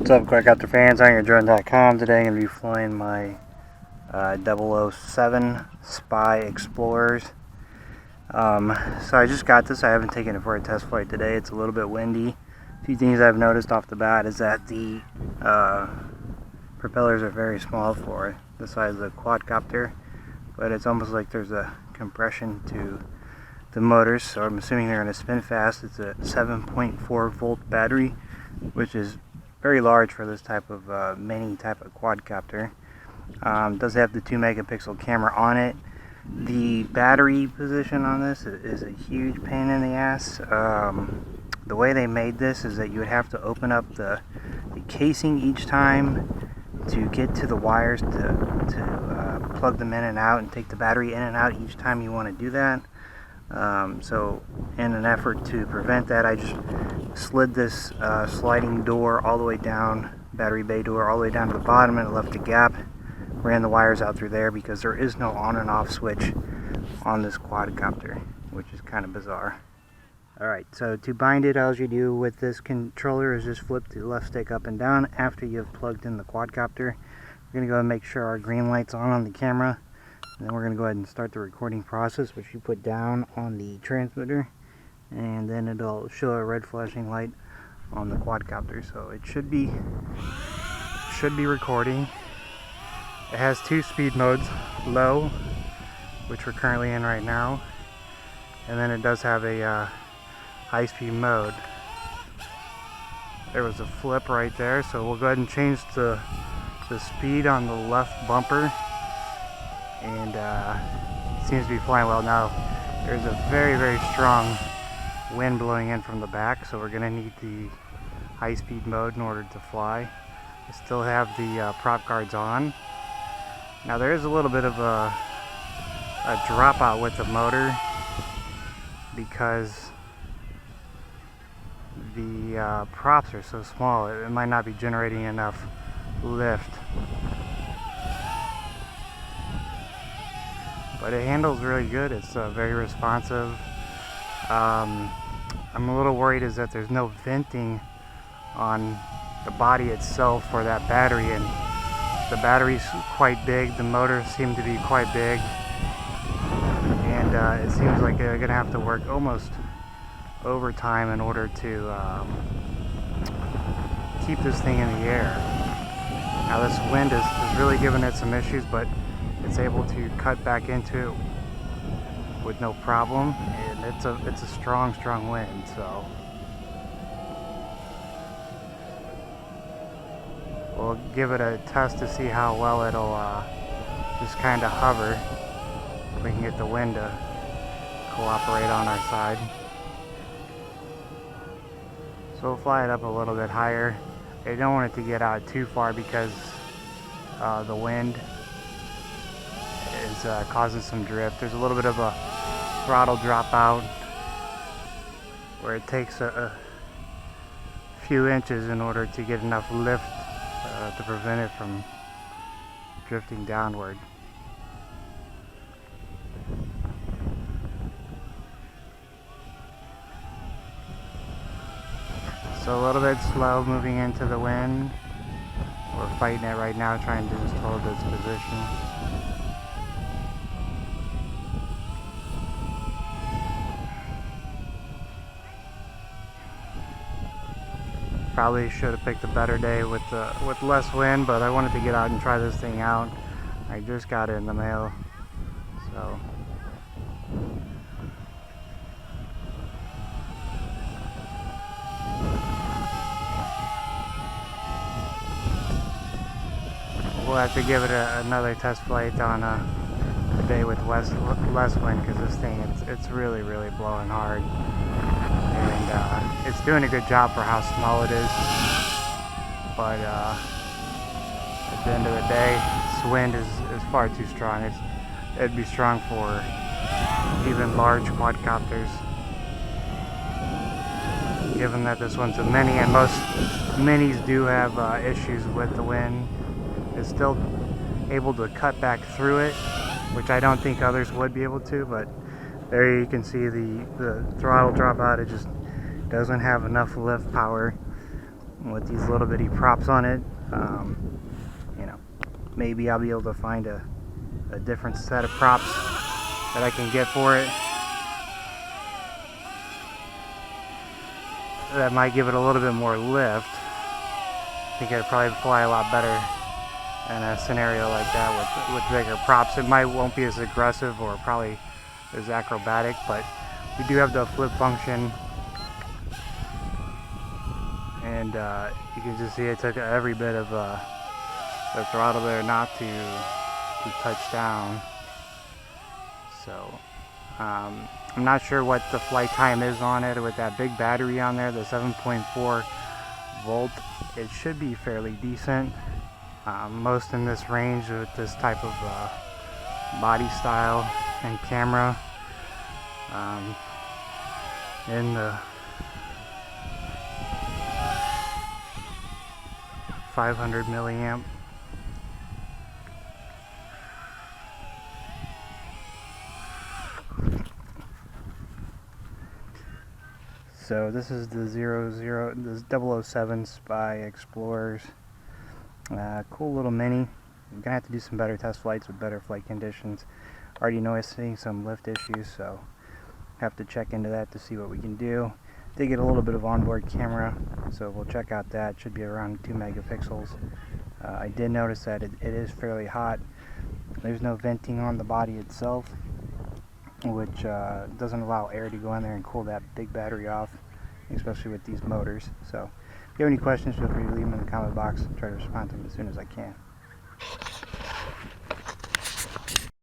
What's up, Quadcopter fans? I'm YourDrone.com. Today I'm going to be flying my 007 Spy Explorers. So I just got this. I haven't taken it for a test flight today. It's a little bit windy. A few things I've noticed off the bat is that the propellers are very small for the size of the quadcopter, but it's almost like there's a compression to the motors, so I'm assuming they're going to spin fast. It's a 7.4 volt battery, which is very large for this type of mini type of quadcopter. Does have the 2 megapixel camera on it. The battery position on this is a huge pain in the ass. The way they made this is that you would have to open up the casing each time to get to the wires to plug them in and out and take the battery in and out each time you want to do that. So in an effort to prevent that, I just slid this sliding door all the way down, battery bay door all the way down to the bottom, and left a gap, ran the wires out through there because there is no on and off switch on this quadcopter, which is kind of bizarre. Alright, so to bind it, all you do with this controller is just flip the left stick up and down after you've plugged in the quadcopter. We're going to go and make sure our green light's on the camera. And then we're going to go ahead and start the recording process, which you put down on the transmitter, and then it'll show a red flashing light on the quadcopter. So it should be recording. It has 2 speed modes, low, which we're currently in right now, and then it does have a high speed mode. There was a flip right there, so we'll go ahead and change the speed on the left bumper. And it seems to be flying well now. There's a very, very strong wind blowing in from the back, so we're going to need the high-speed mode in order to fly. I still have the prop guards on. Now there is a little bit of a dropout with the motor because the props are so small. It might not be generating enough lift. But it handles really good. It's very responsive. I'm a little worried is that there's no venting on the body itself for that battery, and the battery's quite big. The motors seem to be quite big, and it seems like they're gonna have to work almost overtime in order to keep this thing in the air. Now this wind is really giving it some issues, but it's able to cut back into it with no problem, and it's a strong wind. So we'll give it a test to see how well it'll just kind of hover. We can get the wind to cooperate on our side. So we'll fly it up a little bit higher. I don't want it to get out too far because the wind is causing some drift. There's a little bit of a throttle dropout where it takes a few inches in order to get enough lift to prevent it from drifting downward. So a little bit slow moving into the wind. We're fighting it right now, trying to just hold its position. Probably should have picked a better day with less wind, but I wanted to get out and try this thing out. I just got it in the mail, so we'll have to give it another test flight on a day with less wind, because this thing it's really blowing hard. And it's doing a good job for how small it is, but at the end of the day, this wind is far too strong. It'd be strong for even large quadcopters. Given that this one's a mini, and most minis do have issues with the wind, it's still able to cut back through it, which I don't think others would be able to. But there you can see the throttle drop out. It just doesn't have enough lift power with these little bitty props on it. You know, maybe I'll be able to find a different set of props that I can get for it that might give it a little bit more lift. I think it'd probably fly a lot better in a scenario like that with bigger props. It won't be as aggressive or probably as acrobatic, but we do have the flip function, and you can just see it took every bit of the throttle there not to touch down. So I'm not sure what the flight time is on it with that big battery on there, the 7.4 volt. It should be fairly decent. Most in this range with this type of body style and camera, in the 500 milliamp. So this is the 007 Spy Explorers. Cool little mini. I'm gonna have to do some better test flights with better flight conditions. Already noticing some lift issues, so have to check into that to see what we can do. Did get a little bit of onboard camera, so we'll check out that. Should be around 2 megapixels. I did notice that it is fairly hot. There's no venting on the body itself, which doesn't allow air to go in there and cool that big battery off, especially with these motors. So if you have any questions, feel free to leave them in the comment box. I'll try to respond to them as soon as I can.